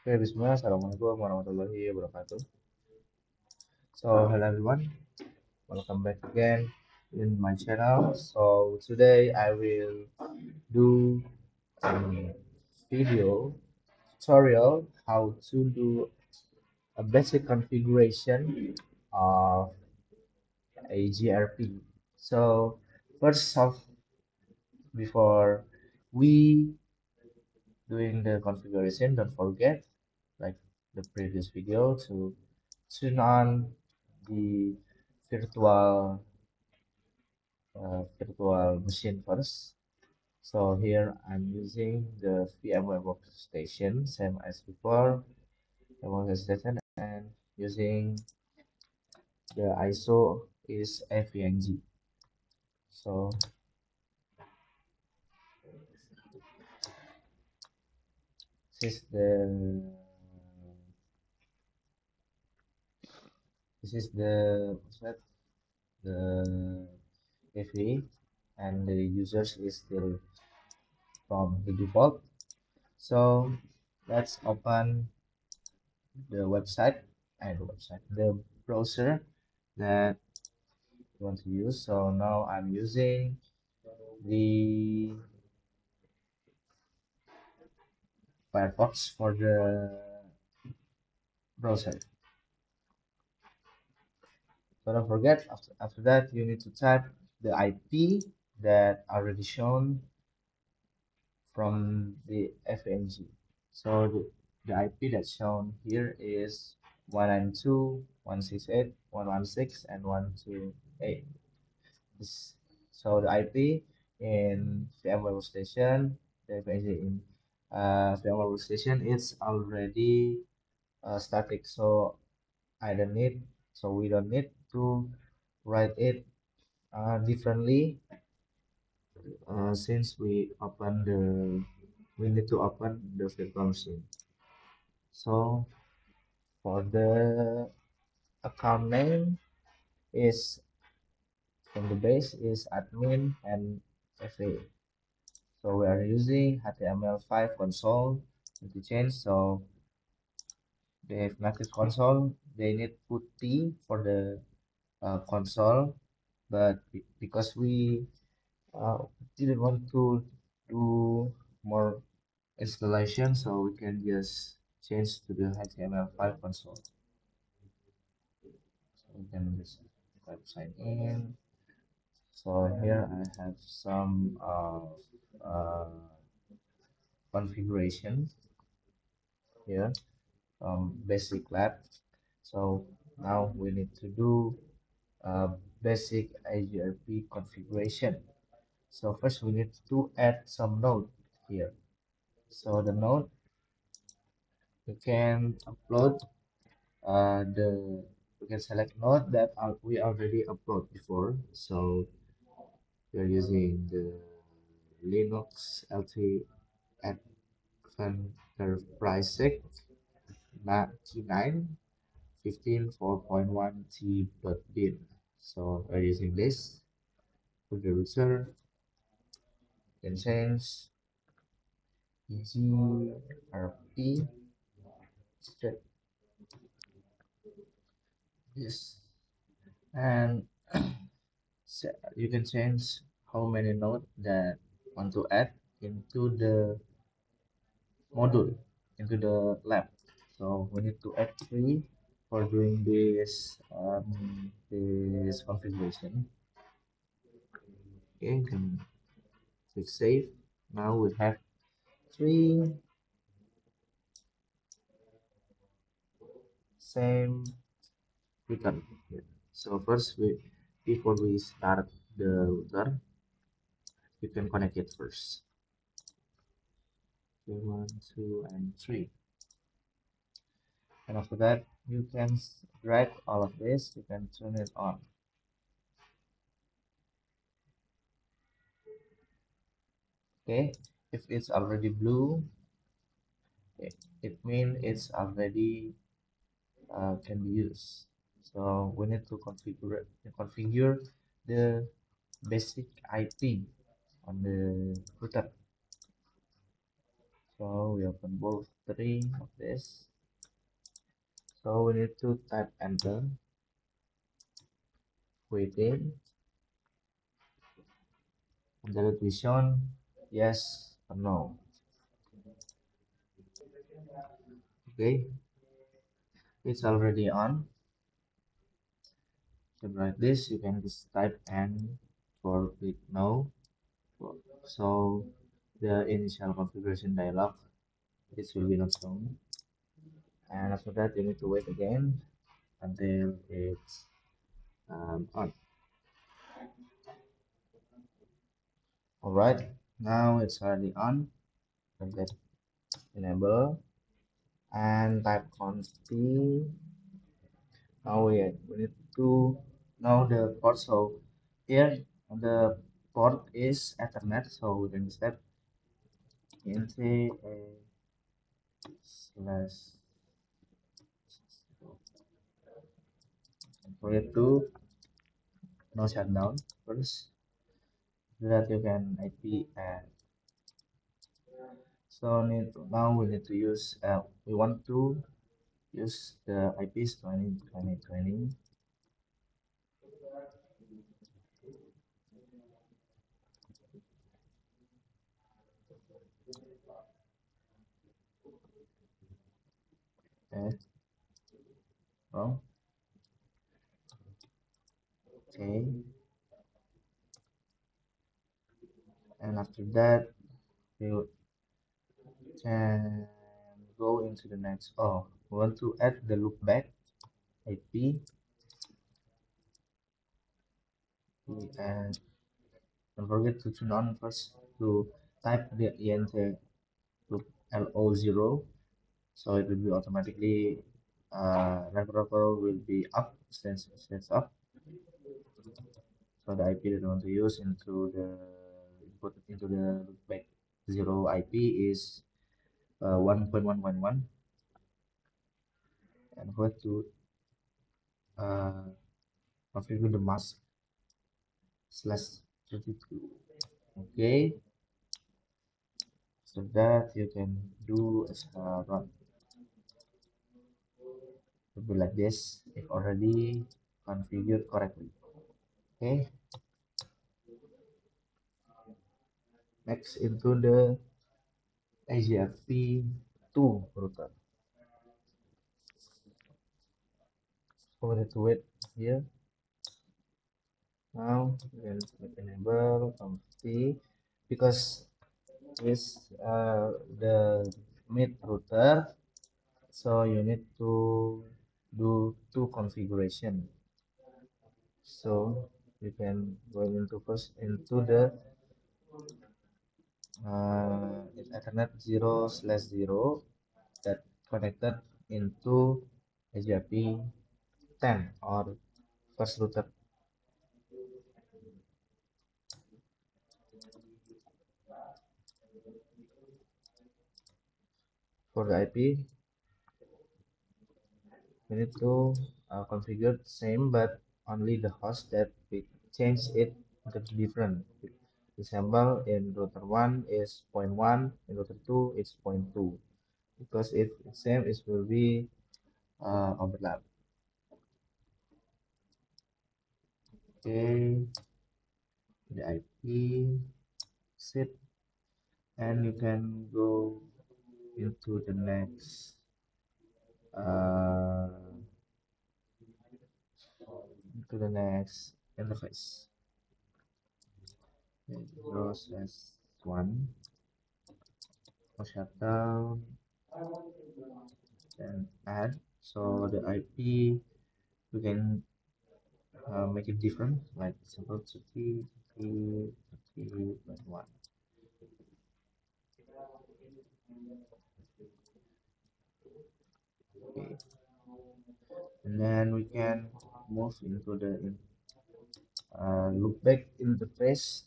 Oke, bismillah. Assalamualaikum warahmatullahi wabarakatuh. So, hello everyone. Welcome back again in my channel. So, today I will do a video tutorial how to do a basic configuration of a GRP. So, first off, before we doing the configuration, don't forget, like the previous video, to turn on the virtual machine first. So here I'm using the VMware workstation, same as before, the workstation, and using the ISO is FVNG. So this is the what's that? The FE, and the users is still from the default. So let's open the browser that you want to use. So now I'm using the Firefox for the browser. So don't forget, after that you need to type the IP that already shown from the FNG. So the IP that's shown here is 192.168.116 and 128. This, so the IP in VMware Workstation, the IP in VMware Workstation is already static, so I don't need, so we don't need to write it differently since we need to open the virtual machine. So for the account name is from the base is admin and FA. So we are using HTML5 console to change. So the native console, they need putty for the console, but because we didn't want to do more installation, so we can just change to the HTML5 console. So we can just type sign in. So here I have some configuration here from basic lab. So now we need to do basic IGRP configuration. So first we need to add some node here. So the node we can upload we can select node that we already upload before. So we are using the Linux LT Advanced T9 15.4.1 T.bin. So we're using this for the router. Can change EGRP straight this, and you can change how many nodes that want to add into the module, into the lab. So we need to add 3 for doing this configuration. Okay, you can click save. Now we have 3 same return here. So first, before we start the router, you can connect it first. Okay, 1, 2, and 3. And after that, you can drag all of this. You can turn it on. Okay, if it's already blue, it means it's already can be used. So we need to configure the basic IP on the router. So we open both 3 of this. So we need to type enter within the will be shown yes or no. Okay, it's already on. So like this, you can just type and for click no. So the initial configuration dialog this will be not shown. And after that, you need to wait again until it's on. Alright, now it's already on. Click enable and type const. Now we need to know the port. So here the port is Ethernet. So we can step into a slash for it to no shutdown first so that you can IP and so now we need to use we want to use the IPs 20 20 20. Okay, well, okay, and after that you can go into the next. Oh, we want to add the loopback IP and don't forget to turn on first to type the ent loop lo0 so it will be automatically referable will be up since it's up. So the IP that I want to use into the input into the loopback 0 IP is 1.1.1 and go to uh, configure the mask slash 32. Okay, so that you can do as a run. It will be like this if already configured correctly. Okay, next into the AGRP2 router. So we need to wait here. Now we can enable conf because is the mid router, so you need to do two configuration. So you can go into first into the Ethernet 0/0 that connected into HJP 10 or first router. For the IP, we need to configure the same, but only the host that we change it into different. Example, in router 1 is 0.1, in router 2 is 0.2. Because if it's same, it will be overlap. Okay, the IP set, and you can go into the next uh, interface. Okay, 0/1 for shutdown and add. So the IP we can make it different, like simple 30.1. Okay, and then we can move into the loopback interface.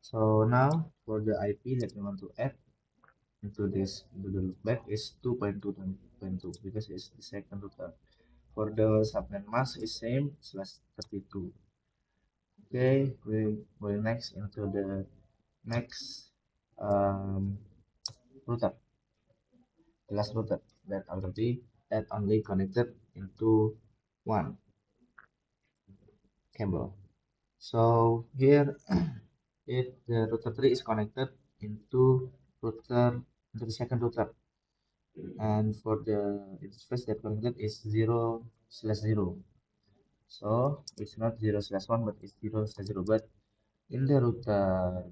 So now for the IP that we want to add into the loopback is 2.2.2 because it's the second router. For the subnet mask is same /32. Okay, we will next into the next router. the last router that only connected into one cable. So here, if the router 3 is connected into router into the second router, and for the interface that connected is 0/0. So it's not 0/1, but it's 0/0. But in the router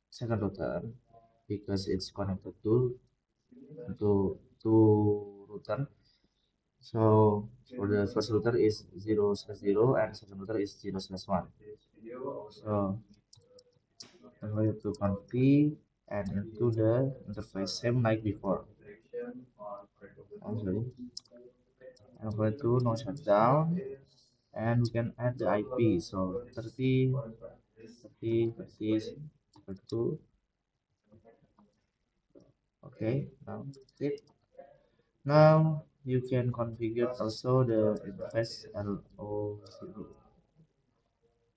second router, because it's connected to router, so for the first router is 0/0 and second router is 0/1. So I'm going to config and into the interface same like before. I'm sorry. I'm going to no shutdown, and we can add the IP. So 30, 30, 30, 32. Okay, now it. Now you can configure also the interface LO0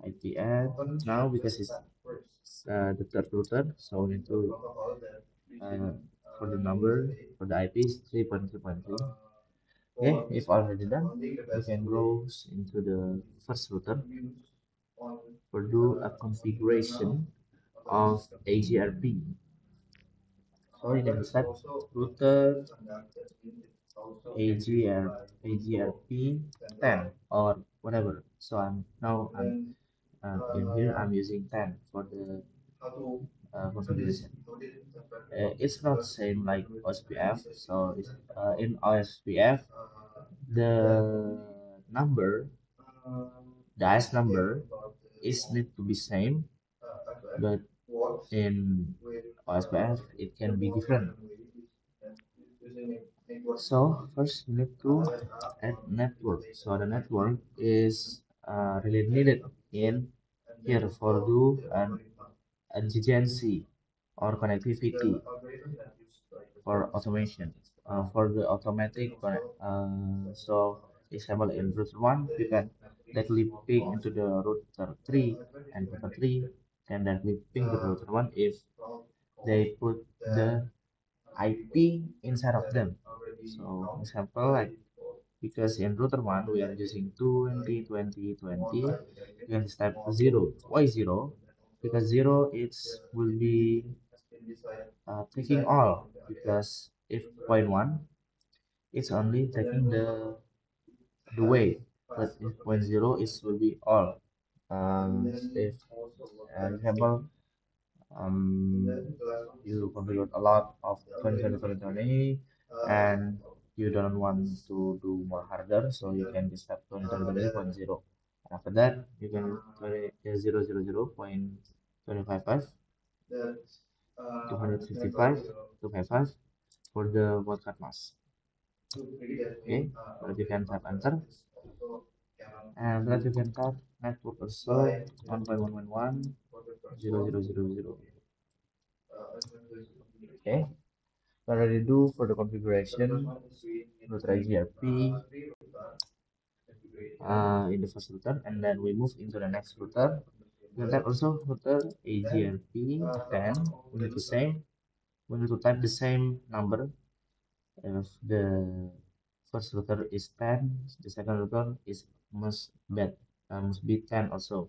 IP add. Now because it's the third router, so we need to uh, for the number for the IP is 3.3.3. Okay, if already done, we can go into the first router for do a configuration of AGRP. So you can set router AGRP 10 or whatever. So I'm in here. I'm using 10 for the configuration. It's not same like OSPF. So it's, in OSPF the number, the IS number is need to be same, but in OSPF it can be different. So first you need to add network. So the network is really needed in here for do an adjacency or connectivity for automation. For the automatic so example in router 1 you can directly ping into the router 3, and router 3 can directly ping to the router 1 if they put the IP inside of them. So example like, because in router 1 we are using 20 20 20, you can type 0. Why 0? Because 0 it's will be taking all, because if point 1 it's only taking the way, but if point 0 it will be all. If example, um, you configured a lot of 20 and you don't want to do more harder, so you can just have 20 after that you can 0.255 255 255 for the broadcast mask. Okay, but you can tap enter, and that you can tap network also 1.111.0.0.0.0. Okay, already do for the configuration router IGRP in the first router, and then we move into the next router. We can also router AGRP 10. We need to say we need to type the same number. If the first router is 10, the second router is must be 10 also.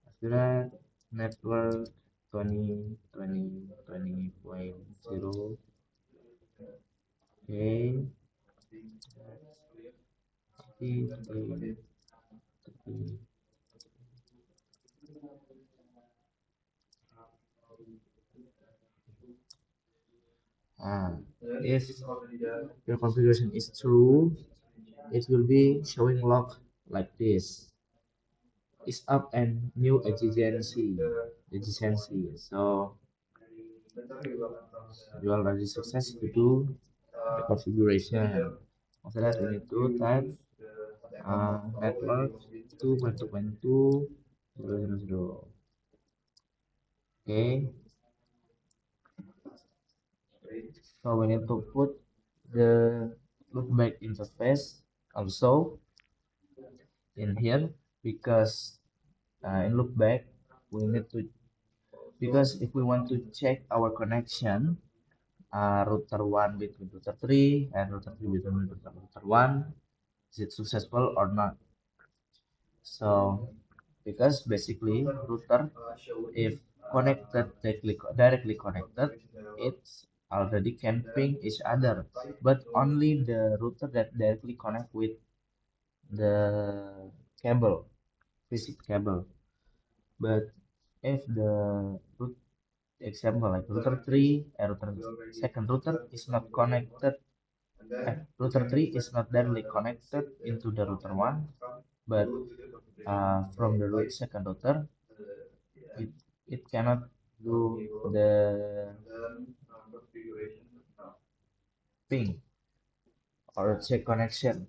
After that, network 20.0. Okay. If your configuration is true, it will be showing log like this. It's up and new adjacency. So you already success to do the configuration. After that, we need to type network 2.2.2.0.0.0. Okay, so we need to put the loopback interface also in here, because in loopback we need to, because if we want to check our connection, router 1 between router 3 and router 3 between router 1, is it successful or not? So because basically router, if directly connected, it's already can ping each other, but only the router that directly connect with the cable, physical cable. But if the root example like router 3 and router second router is not connected, router 3 is not directly connected into the router 1, but from the second router, it, it cannot do the ping or check connection.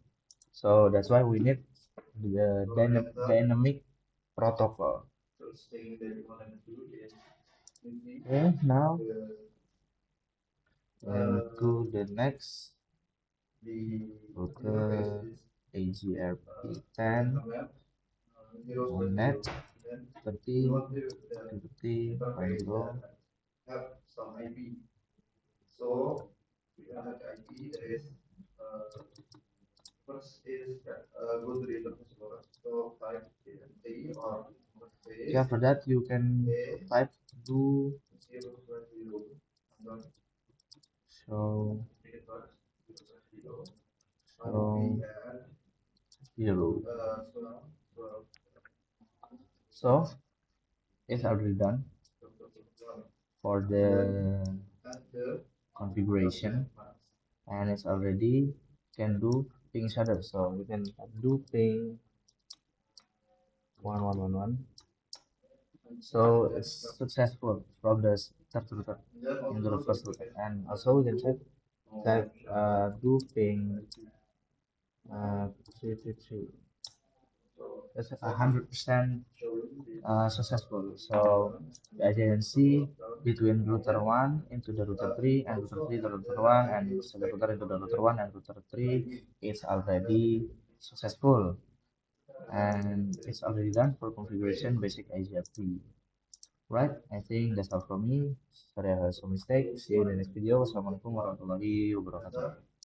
So that's why we need the dynamic protocol. Okay, now to the next router AGRP10 on net 30.0. Yeah, for that you can type do show show zero. So it's already done for the configuration, and it's already can do ping shadow. So we can do ping 1111. So it's successful from the third router into the first router, and also we can check that do ping 333. That's 100% successful. So the adjacency between router 1 into the router 3 and router 3 to router 1 and second router into the router 1 and router 3 is already successful, and it's already done for configuration basic IGRP. Right, I think that's all from me. Sorry I have some mistake. See you in the next video. Wassalamualaikum warahmatullahi wabarakatuh.